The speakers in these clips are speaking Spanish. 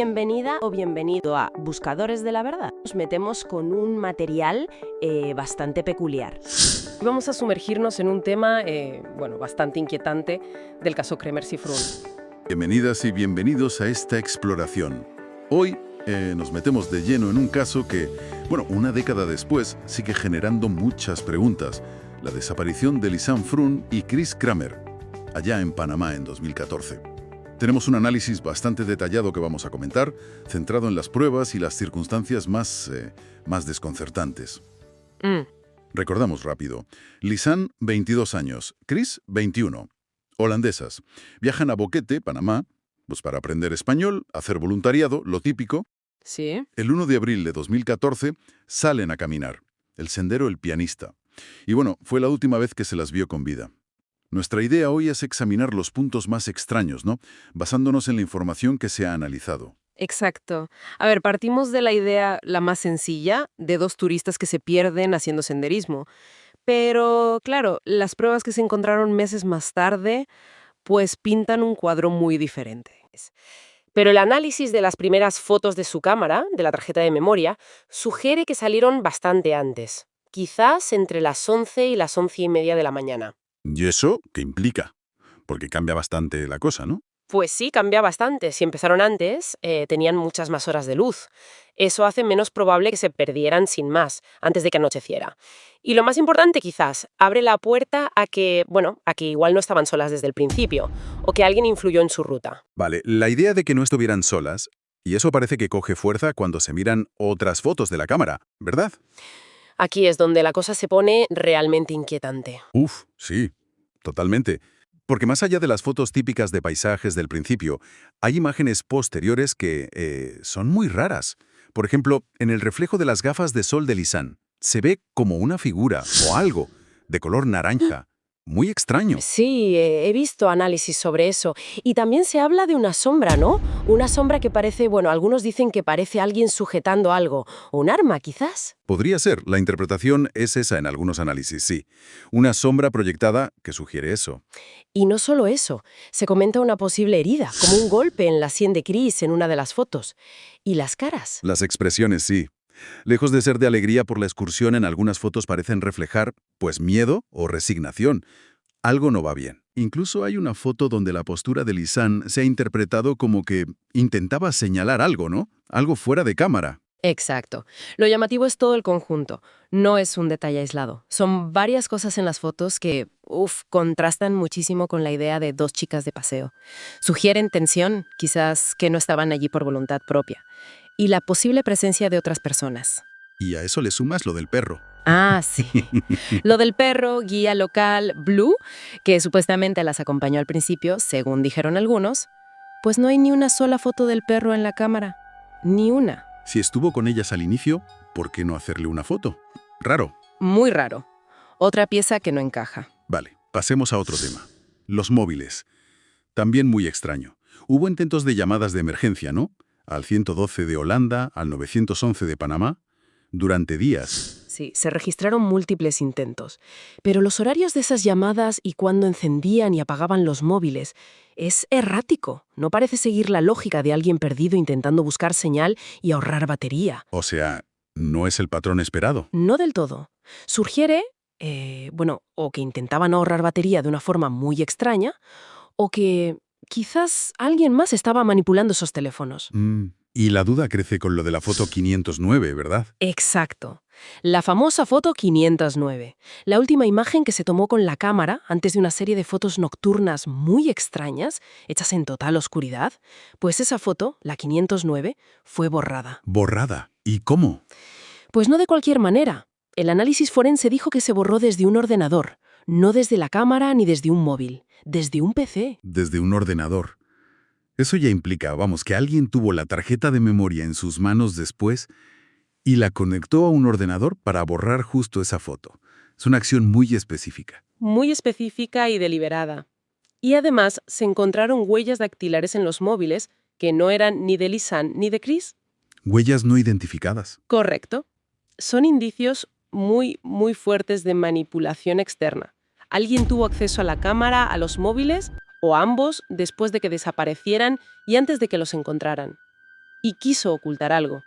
Bienvenida o bienvenido a Buscadores de la Verdad. Nos metemos con un material bastante peculiar. Vamos a sumergirnos en un tema, bastante inquietante del caso Kremers-Zifrún. Bienvenidas y bienvenidos a esta exploración. Hoy nos metemos de lleno en un caso que, una década después, sigue generando muchas preguntas. La desaparición de Lisanne Frun y Chris Kramer, allá en Panamá en 2014. Tenemos un análisis bastante detallado que vamos a comentar, centrado en las pruebas y las circunstancias más desconcertantes. Recordamos rápido. Lisanne, 22 años. Chris, 21. Holandesas. Viajan a Boquete, Panamá, pues para aprender español, hacer voluntariado, lo típico. Sí. El 1 de abril de 2014 salen a caminar. El sendero El Pianista. Y fue la última vez que se las vio con vida. Nuestra idea hoy es examinar los puntos más extraños, ¿no? Basándonos en la información que se ha analizado. Exacto. A ver, partimos de la idea la más sencilla, de dos turistas que se pierden haciendo senderismo. Pero, claro, las pruebas que se encontraron meses más tarde, pues pintan un cuadro muy diferente. Pero el análisis de las primeras fotos de su cámara, de la tarjeta de memoria, sugiere que salieron bastante antes. Quizás entre las 11 y las 11:30 de la mañana. ¿Y eso qué implica? Porque cambia bastante la cosa, ¿no? Pues sí, cambia bastante. Si empezaron antes, tenían muchas más horas de luz. Eso hace menos probable que se perdieran sin más, antes de que anocheciera. Y lo más importante quizás, abre la puerta a que igual no estaban solas desde el principio, o que alguien influyó en su ruta. Vale, la idea de que no estuvieran solas, y eso parece que coge fuerza cuando se miran otras fotos de la cámara, ¿verdad? Aquí es donde la cosa se pone realmente inquietante. Sí, totalmente. Porque más allá de las fotos típicas de paisajes del principio, hay imágenes posteriores que son muy raras. Por ejemplo, en el reflejo de las gafas de sol de Lisanne, se ve como una figura o algo de color naranja. Muy extraño. Sí, he visto análisis sobre eso. Y también se habla de una sombra, ¿no? Una sombra que parece, algunos dicen que parece alguien sujetando algo. ¿Un arma, quizás? Podría ser. La interpretación es esa en algunos análisis, sí. Una sombra proyectada que sugiere eso. Y no solo eso, se comenta una posible herida, como un golpe en la sien de Chris en una de las fotos. ¿Y las caras? Las expresiones, sí. Lejos de ser de alegría por la excursión, en algunas fotos parecen reflejar, miedo o resignación. Algo no va bien. Incluso hay una foto donde la postura de Lisanne se ha interpretado como que intentaba señalar algo, ¿no? Algo fuera de cámara. Exacto. Lo llamativo es todo el conjunto. No es un detalle aislado. Son varias cosas en las fotos que, contrastan muchísimo con la idea de dos chicas de paseo. Sugieren tensión, quizás que no estaban allí por voluntad propia. Y la posible presencia de otras personas. Y a eso le sumas lo del perro. Ah, sí. Lo del perro, guía local, Blue, que supuestamente las acompañó al principio, según dijeron algunos, pues no hay ni una sola foto del perro en la cámara. Ni una. Si estuvo con ellas al inicio, ¿por qué no hacerle una foto? Raro. Muy raro. Otra pieza que no encaja. Vale, pasemos a otro tema. Los móviles. También muy extraño. Hubo intentos de llamadas de emergencia, ¿no? Al 112 de Holanda, al 911 de Panamá, durante días. Sí, se registraron múltiples intentos. Pero los horarios de esas llamadas y cuándo encendían y apagaban los móviles es errático. No parece seguir la lógica de alguien perdido intentando buscar señal y ahorrar batería. O sea, no es el patrón esperado. No del todo. Sugiere, o que intentaban ahorrar batería de una forma muy extraña, o que quizás alguien más estaba manipulando esos teléfonos. Y la duda crece con lo de la foto 509, ¿verdad? Exacto. La famosa foto 509. La última imagen que se tomó con la cámara antes de una serie de fotos nocturnas muy extrañas, hechas en total oscuridad, pues esa foto, la 509, fue borrada. ¿Borrada? ¿Y cómo? Pues no de cualquier manera. El análisis forense dijo que se borró desde un ordenador, no desde la cámara ni desde un móvil, desde un PC. Desde un ordenador. Eso ya implica, que alguien tuvo la tarjeta de memoria en sus manos después y la conectó a un ordenador para borrar justo esa foto. Es una acción muy específica. Muy específica y deliberada. Y además se encontraron huellas dactilares en los móviles que no eran ni de Lisanne ni de Chris. Huellas no identificadas. Correcto. Son indicios muy, muy fuertes de manipulación externa. Alguien tuvo acceso a la cámara, a los móviles, o a ambos, después de que desaparecieran y antes de que los encontraran. y quiso ocultar algo.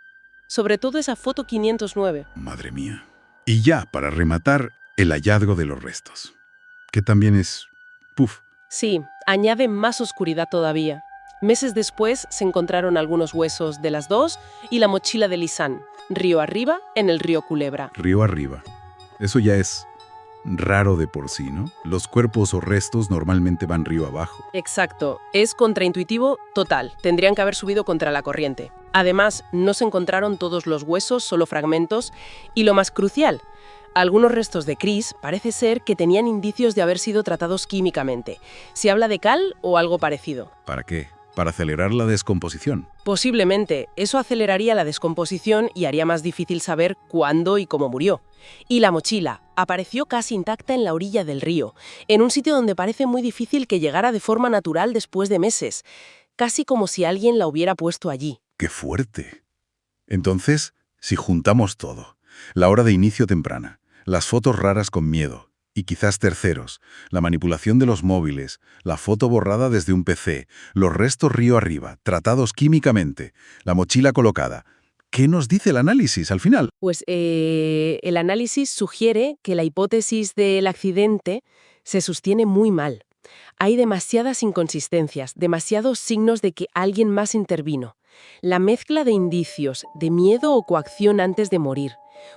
Sobre todo esa foto 509. Madre mía. Y ya, para rematar, el hallazgo de los restos. Que también es... Puf. Sí, añade más oscuridad todavía. Meses después se encontraron algunos huesos de las dos y la mochila de Lisanne, río arriba, en el río Culebra. Río arriba. Eso ya es raro de por sí, ¿no? Los cuerpos o restos normalmente van río abajo. Exacto, es contraintuitivo total. Tendrían que haber subido contra la corriente. Además, no se encontraron todos los huesos, solo fragmentos. Y lo más crucial, algunos restos de Chris parece ser que tenían indicios de haber sido tratados químicamente. Se habla de cal o algo parecido. ¿Para qué? Para acelerar la descomposición. Posiblemente, eso aceleraría la descomposición y haría más difícil saber cuándo y cómo murió. Y la mochila apareció casi intacta en la orilla del río, en un sitio donde parece muy difícil que llegara de forma natural después de meses, casi como si alguien la hubiera puesto allí. ¡Qué fuerte! Entonces, si juntamos todo, la hora de inicio temprana, las fotos raras con miedo, y quizás terceros, la manipulación de los móviles, la foto borrada desde un PC, los restos río arriba, tratados químicamente, la mochila colocada. ¿Qué nos dice el análisis al final? Pues el análisis sugiere que la hipótesis del accidente se sostiene muy mal. Hay demasiadas inconsistencias, demasiados signos de que alguien más intervino. La mezcla de indicios, de miedo o coacción antes de morir,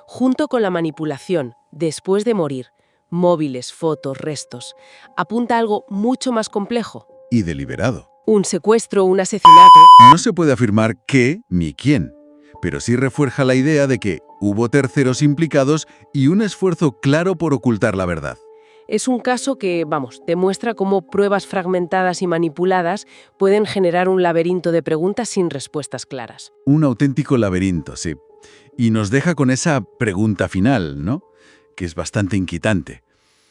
junto con la manipulación, después de morir, móviles, fotos, restos, apunta a algo mucho más complejo. Y deliberado. Un secuestro, un asesinato. No se puede afirmar qué ni quién, pero sí refuerza la idea de que hubo terceros implicados y un esfuerzo claro por ocultar la verdad. Es un caso que, demuestra cómo pruebas fragmentadas y manipuladas pueden generar un laberinto de preguntas sin respuestas claras. Un auténtico laberinto, sí. Y nos deja con esa pregunta final, ¿no? Que es bastante inquietante.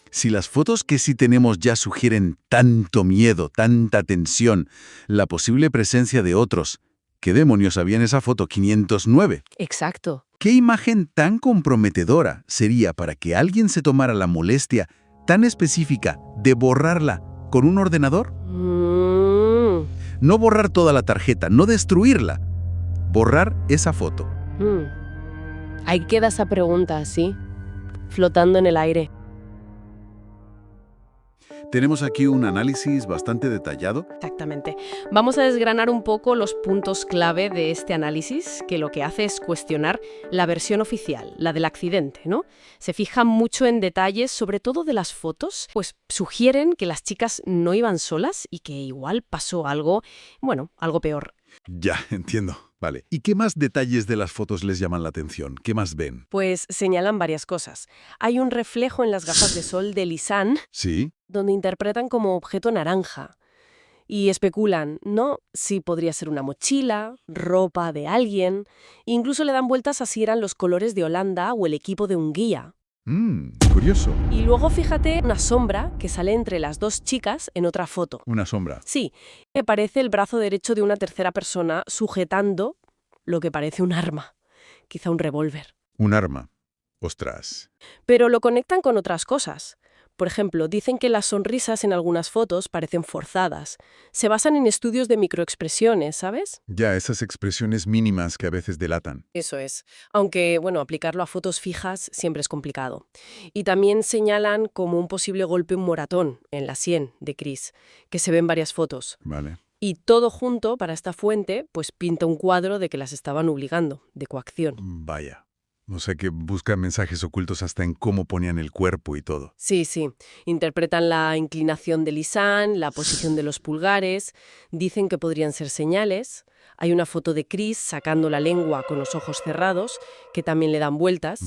Si las fotos que sí tenemos ya sugieren tanto miedo, tanta tensión, la posible presencia de otros, ¿qué demonios había en esa foto 509? Exacto. ¿Qué imagen tan comprometedora sería para que alguien se tomara la molestia tan específica de borrarla con un ordenador? No borrar toda la tarjeta, no destruirla. Borrar esa foto. Ahí queda esa pregunta, ¿sí? Flotando en el aire. Tenemos aquí un análisis bastante detallado. Exactamente. Vamos a desgranar un poco los puntos clave de este análisis, que lo que hace es cuestionar la versión oficial, la del accidente, ¿no? Se fija mucho en detalles, sobre todo de las fotos, pues sugieren que las chicas no iban solas y que igual pasó algo, algo peor. Ya, entiendo. Vale. ¿Y qué más detalles de las fotos les llaman la atención? ¿Qué más ven? Pues señalan varias cosas. Hay un reflejo en las gafas de sol de Lisanne, Sí. donde interpretan como objeto naranja. Y especulan, ¿no? Si podría ser una mochila, ropa de alguien. Incluso le dan vueltas a si eran los colores de Holanda o el equipo de Hungría. Curioso. Y luego fíjate una sombra que sale entre las dos chicas en otra foto. Una sombra. Sí, me parece el brazo derecho de una tercera persona sujetando lo que parece un arma, quizá un revólver. Un arma. Ostras. Pero lo conectan con otras cosas. Por ejemplo, dicen que las sonrisas en algunas fotos parecen forzadas. Se basan en estudios de microexpresiones, ¿sabes? Ya, esas expresiones mínimas que a veces delatan. Eso es. Aunque, aplicarlo a fotos fijas siempre es complicado. Y también señalan como un posible golpe un moratón en la sien de Chris, que se ve en varias fotos. Vale. Y todo junto, para esta fuente, pues pinta un cuadro de que las estaban obligando, de coacción. Vaya. O sea que buscan mensajes ocultos hasta en cómo ponían el cuerpo y todo. Sí. Interpretan la inclinación de Lisanne, la posición de los pulgares, dicen que podrían ser señales. Hay una foto de Chris sacando la lengua con los ojos cerrados, que también le dan vueltas.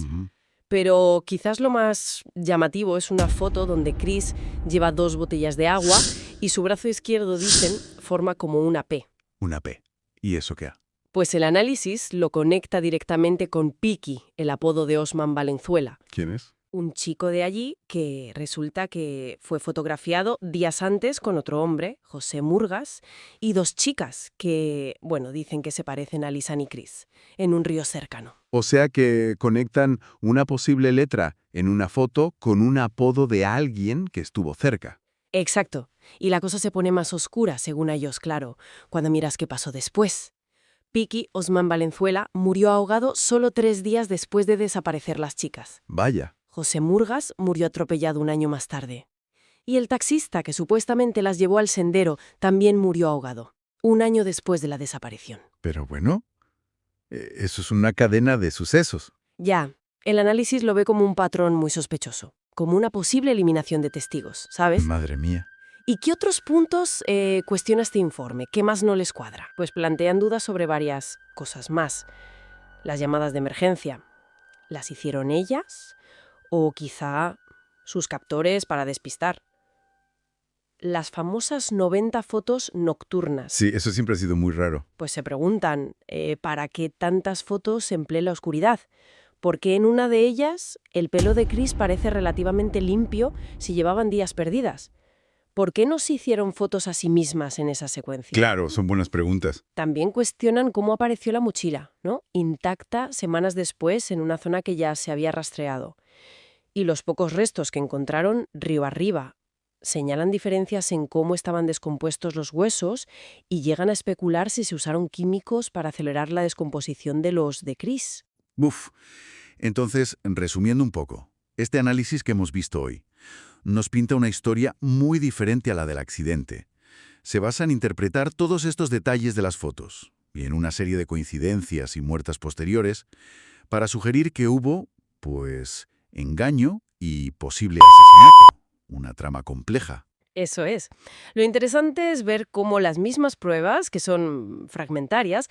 Pero quizás lo más llamativo es una foto donde Chris lleva 2 botellas de agua y su brazo izquierdo, dicen, forma como una P. Una P. ¿Y eso qué? Pues el análisis lo conecta directamente con Piki, el apodo de Osman Valenzuela. ¿Quién es? Un chico de allí que resulta que fue fotografiado días antes con otro hombre, José Murgas, y 2 chicas que, dicen que se parecen a Lisanne y Chris, en un río cercano. O sea que conectan una posible letra en una foto con un apodo de alguien que estuvo cerca. Exacto. Y la cosa se pone más oscura, según ellos, claro, cuando miras qué pasó después. Piki Osman Valenzuela murió ahogado solo 3 días después de desaparecer las chicas. Vaya. José Murgas murió atropellado un año más tarde. Y el taxista que supuestamente las llevó al sendero también murió ahogado, un año después de la desaparición. Pero bueno, eso es una cadena de sucesos. Ya, el análisis lo ve como un patrón muy sospechoso, como una posible eliminación de testigos, ¿sabes? Madre mía. ¿Y qué otros puntos cuestiona este informe? ¿Qué más no les cuadra? Pues plantean dudas sobre varias cosas más. Las llamadas de emergencia, ¿las hicieron ellas? ¿O quizá sus captores para despistar? Las famosas 90 fotos nocturnas. Sí, eso siempre ha sido muy raro. Pues se preguntan, ¿para qué tantas fotos en plena oscuridad? Porque en una de ellas el pelo de Chris parece relativamente limpio si llevaban días perdidas. ¿Por qué no se hicieron fotos a sí mismas en esa secuencia? Claro, son buenas preguntas. También cuestionan cómo apareció la mochila, ¿no? Intacta semanas después en una zona que ya se había rastreado. Y los pocos restos que encontraron río arriba señalan diferencias en cómo estaban descompuestos los huesos y llegan a especular si se usaron químicos para acelerar la descomposición de los de Chris. Uf. Entonces, resumiendo un poco, este análisis que hemos visto hoy nos pinta una historia muy diferente a la del accidente. Se basa en interpretar todos estos detalles de las fotos y en una serie de coincidencias y muertes posteriores para sugerir que hubo, pues, engaño y posible asesinato. Una trama compleja. Eso es. Lo interesante es ver cómo las mismas pruebas, que son fragmentarias,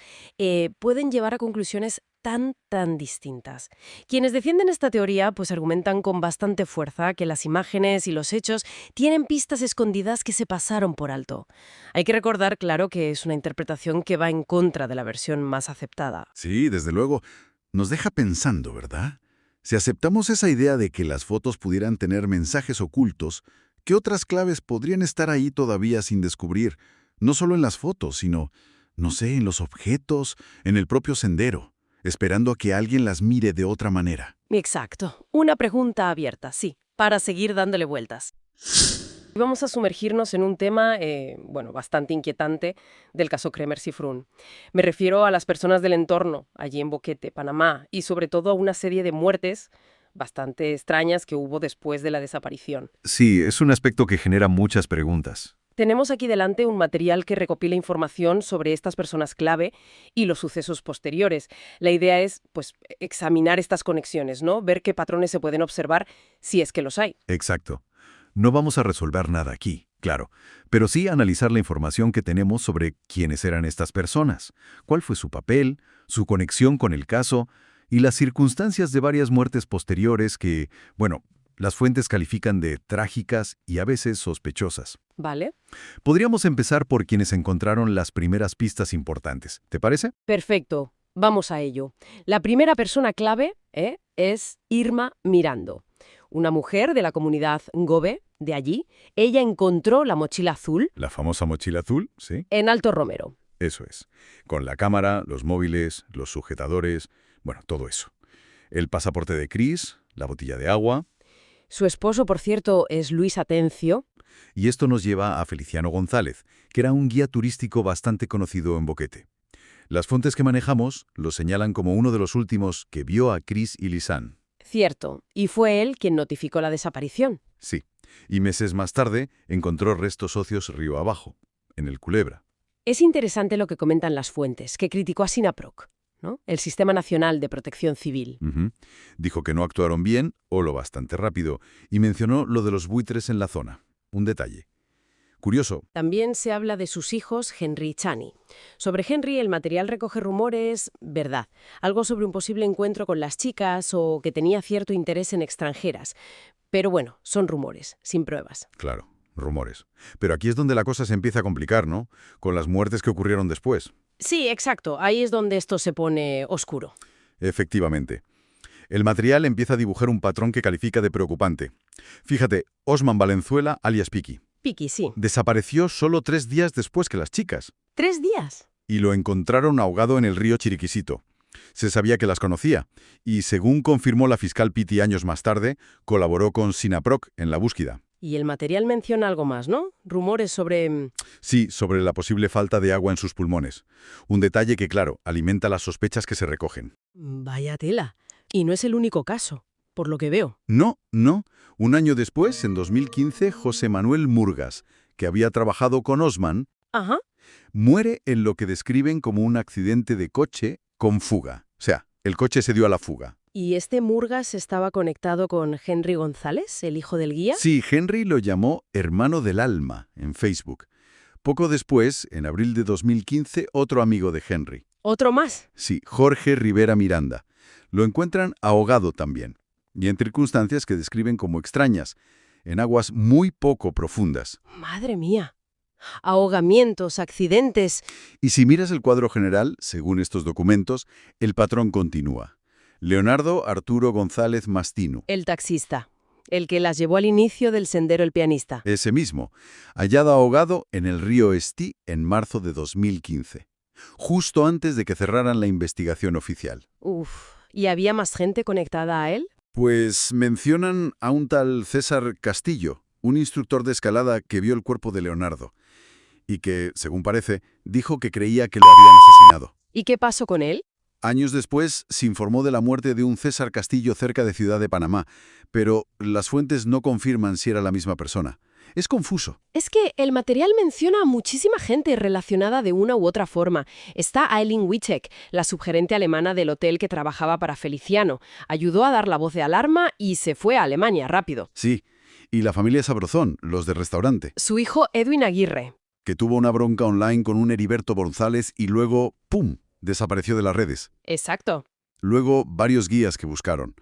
pueden llevar a conclusiones tan distintas. Quienes defienden esta teoría pues argumentan con bastante fuerza que las imágenes y los hechos tienen pistas escondidas que se pasaron por alto. Hay que recordar, claro, que es una interpretación que va en contra de la versión más aceptada. Sí, desde luego. Nos deja pensando, ¿verdad? Si aceptamos esa idea de que las fotos pudieran tener mensajes ocultos, ¿qué otras claves podrían estar ahí todavía sin descubrir? No solo en las fotos, sino, no sé, en los objetos, en el propio sendero, esperando a que alguien las mire de otra manera. Exacto. Una pregunta abierta, sí, para seguir dándole vueltas. Vamos a sumergirnos en un tema, bastante inquietante del caso Kremer-Sifrún. Me refiero a las personas del entorno, allí en Boquete, Panamá, y sobre todo a una serie de muertes bastante extrañas que hubo después de la desaparición. Sí, es un aspecto que genera muchas preguntas. Tenemos aquí delante un material que recopila información sobre estas personas clave y los sucesos posteriores. La idea es, pues, examinar estas conexiones, ¿no? Ver qué patrones se pueden observar si es que los hay. Exacto. No vamos a resolver nada aquí, claro, pero sí analizar la información que tenemos sobre quiénes eran estas personas, cuál fue su papel, su conexión con el caso y las circunstancias de varias muertes posteriores que, las fuentes califican de trágicas y a veces sospechosas. ¿Vale? Podríamos empezar por quienes encontraron las primeras pistas importantes. ¿Te parece? Perfecto. Vamos a ello. La primera persona clave es Irma Mirando, una mujer de la comunidad Ngobe, de allí. Ella encontró la mochila azul La famosa mochila azul, sí. en Alto Romero. Eso es. Con la cámara, los móviles, los sujetadores, todo eso. El pasaporte de Chris, la botella de agua. Su esposo, por cierto, es Luis Atencio. Y esto nos lleva a Feliciano González, que era un guía turístico bastante conocido en Boquete. Las fuentes que manejamos lo señalan como uno de los últimos que vio a Chris y Lisanne. Cierto, y fue él quien notificó la desaparición. Sí, y meses más tarde encontró restos óseos río abajo, en el Culebra. Es interesante lo que comentan las fuentes, que criticó a SINAPROC, ¿no? El Sistema Nacional de Protección Civil. Dijo que no actuaron bien, o lo bastante rápido, y mencionó lo de los buitres en la zona. Un detalle. Curioso. También se habla de sus hijos, Henry y Chani. Sobre Henry, el material recoge rumores, verdad, algo sobre un posible encuentro con las chicas o que tenía cierto interés en extranjeras. Pero son rumores, sin pruebas. Claro, rumores. Pero aquí es donde la cosa se empieza a complicar, ¿no? Con las muertes que ocurrieron después. Sí, exacto. Ahí es donde esto se pone oscuro. Efectivamente. El material empieza a dibujar un patrón que califica de preocupante. Fíjate, Osman Valenzuela, alias Piki. Piki, sí. Desapareció solo 3 días después que las chicas. ¿3 días? Y lo encontraron ahogado en el río Chiriquisito. Se sabía que las conocía, y según confirmó la fiscal Piti años más tarde, colaboró con SINAPROC en la búsqueda. Y el material menciona algo más, ¿no? Rumores sobre... Sí, sobre la posible falta de agua en sus pulmones. Un detalle que, claro, alimenta las sospechas que se recogen. Vaya tela. Y no es el único caso, por lo que veo. No, no. Un año después, en 2015, José Manuel Murgas, que había trabajado con Osman, Ajá. muere en lo que describen como un accidente de coche con fuga. O sea, el coche se dio a la fuga. ¿Y este Murgas estaba conectado con Henry González, el hijo del guía? Sí, Henry lo llamó hermano del alma en Facebook. Poco después, en abril de 2015, otro amigo de Henry. ¿Otro más? Sí, Jorge Rivera Miranda. Lo encuentran ahogado también, y en circunstancias que describen como extrañas, en aguas muy poco profundas. Madre mía. Ahogamientos, accidentes. Y si miras el cuadro general, según estos documentos, el patrón continúa. Leonardo Arturo González Mastino. El taxista. El que las llevó al inicio del sendero el pianista. Ese mismo, hallado ahogado en el río Estí en marzo de 2015, justo antes de que cerraran la investigación oficial. Uf. ¿Y había más gente conectada a él? Pues mencionan a un tal César Castillo, un instructor de escalada que vio el cuerpo de Leonardo y que, según parece, dijo que creía que lo habían asesinado. ¿Y qué pasó con él? Años después se informó de la muerte de un César Castillo cerca de Ciudad de Panamá, pero las fuentes no confirman si era la misma persona. Es confuso. Es que el material menciona a muchísima gente relacionada de una u otra forma. Está Eileen Wiczek, la subgerente alemana del hotel que trabajaba para Feliciano. Ayudó a dar la voz de alarma y se fue a Alemania rápido. Sí, y la familia Sabrozón, los del restaurante, Su hijo Edwin Aguirre. que tuvo una bronca online con un Heriberto González y luego, ¡pum!, desapareció de las redes. Exacto. Luego, varios guías que buscaron.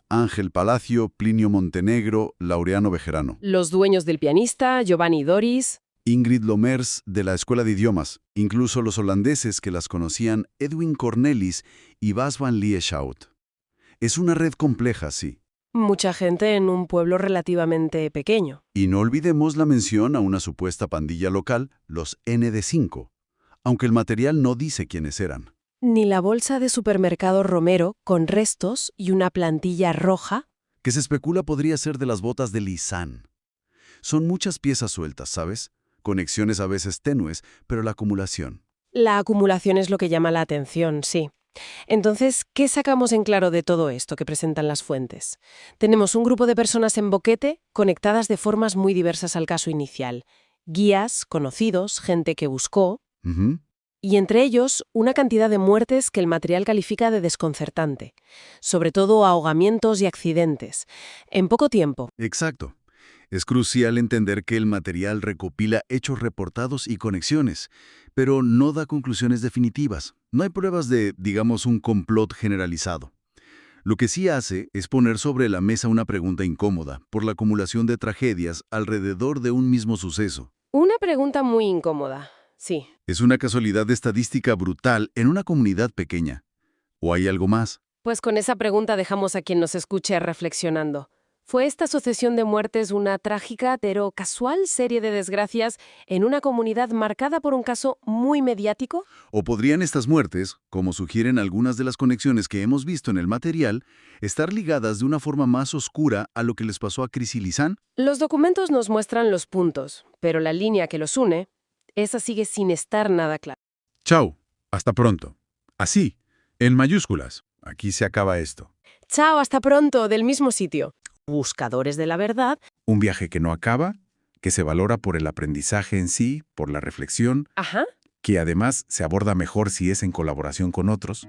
Ángel Palacio, Plinio Montenegro, Laureano Bejerano. Los dueños del pianista, Giovanni Doris. Ingrid Lomers, de la Escuela de Idiomas. Incluso los holandeses que las conocían, Edwin Cornelis y Bas van Lieshout. Es una red compleja, sí. Mucha gente en un pueblo relativamente pequeño. Y no olvidemos la mención a una supuesta pandilla local, los ND5, aunque el material no dice quiénes eran. Ni la bolsa de supermercado Romero, con restos y una plantilla roja. Que se especula podría ser de las botas de Lisann. Son muchas piezas sueltas, ¿sabes? Conexiones a veces tenues, pero la acumulación. La acumulación es lo que llama la atención, sí. Entonces, ¿qué sacamos en claro de todo esto que presentan las fuentes? Tenemos un grupo de personas en Boquete conectadas de formas muy diversas al caso inicial. Guías, conocidos, gente que buscó. Ujú. Y entre ellos, una cantidad de muertes que el material califica de desconcertante. Sobre todo ahogamientos y accidentes. En poco tiempo. Exacto. Es crucial entender que el material recopila hechos reportados y conexiones, pero no da conclusiones definitivas. No hay pruebas de, digamos, un complot generalizado. Lo que sí hace es poner sobre la mesa una pregunta incómoda por la acumulación de tragedias alrededor de un mismo suceso. Una pregunta muy incómoda, sí. ¿Es una casualidad estadística brutal en una comunidad pequeña? ¿O hay algo más? Pues con esa pregunta dejamos a quien nos escuche reflexionando. ¿Fue esta sucesión de muertes una trágica pero casual serie de desgracias en una comunidad marcada por un caso muy mediático? ¿O podrían estas muertes, como sugieren algunas de las conexiones que hemos visto en el material, estar ligadas de una forma más oscura a lo que les pasó a Chris y Lisann? Los documentos nos muestran los puntos, pero la línea que los une, esa sigue sin estar nada clara. Chao, hasta pronto. Así, en mayúsculas. Aquí se acaba esto. Chao, hasta pronto, del mismo sitio. Buscadores de la verdad. Un viaje que no acaba, que se valora por el aprendizaje en sí, por la reflexión, Ajá. que además se aborda mejor si es en colaboración con otros.